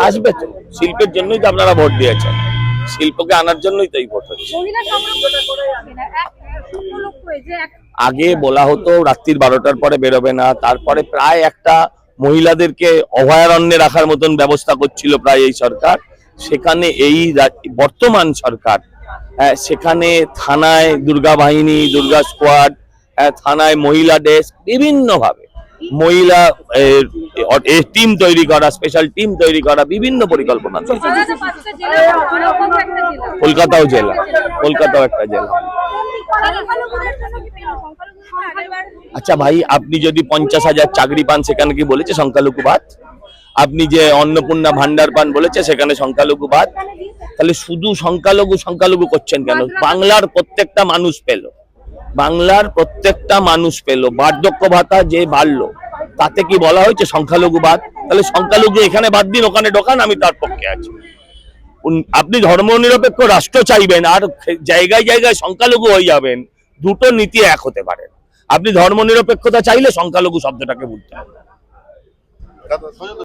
আসবে তো, শিল্পের জন্যই তো আপনারা ভোট দিয়েছেন, শিল্পকে আনার জন্যই তো এই ভোট হচ্ছে। আগে বলা হতো রাত্রির 12টার পরে বেরোবে না, তারপরে প্রায় একটা মহিলাদেরকে অভয়ারণ্যে রাখার মতন ব্যবস্থা করছিল প্রায় এই সরকার। সেখানে এই বর্তমান সরকার সেখানে থানায় দুর্গা বাহিনী, দুর্গা স্কোয়াড, থানায় মহিলা ডেস্ক, বিভিন্ন ভাবে মহিলা টিম তৈরি করা, স্পেশাল টিম তৈরি করা, বিভিন্ন পরিকল্পনা। কলকাতাও জেলা, কলকাতাও একটা জেলা। আচ্ছা ভাই, আপনি যদি 50,000 চাকরি পান সেখানে কি বলেছে সংখ্যালঘু বাদ? আপনি যে অন্নপূর্ণা ভান্ডার পান বলেছে সেখানে সংখ্যালঘু বাদ? তাহলে শুধু সংখ্যালঘু সংখ্যালঘু করছেন কেন? বাংলার প্রত্যেকটা মানুষ পেল, বাংলার প্রত্যেকটা মানুষ পেল। বার্ধক্য ভাতা যে বাড়লো তাতে কি বলা হয়েছে সংখ্যালঘু বাদ? তাহলে সংখ্যালঘু এখানে বাদ দিন, ওখানে ঢোকান, আমি তার পক্ষে আছি। আপনি ধর্মনিরপেক্ষ রাষ্ট্র চাইবেন আর জায়গায় জায়গায় সংখ্যালঘু হয়ে যাবেন, দুটো নীতি এক হতে পারে। আপনি ধর্মনিরপেক্ষতা চাইলে সংখ্যালঘু শব্দটাকে বুঝতে হবে।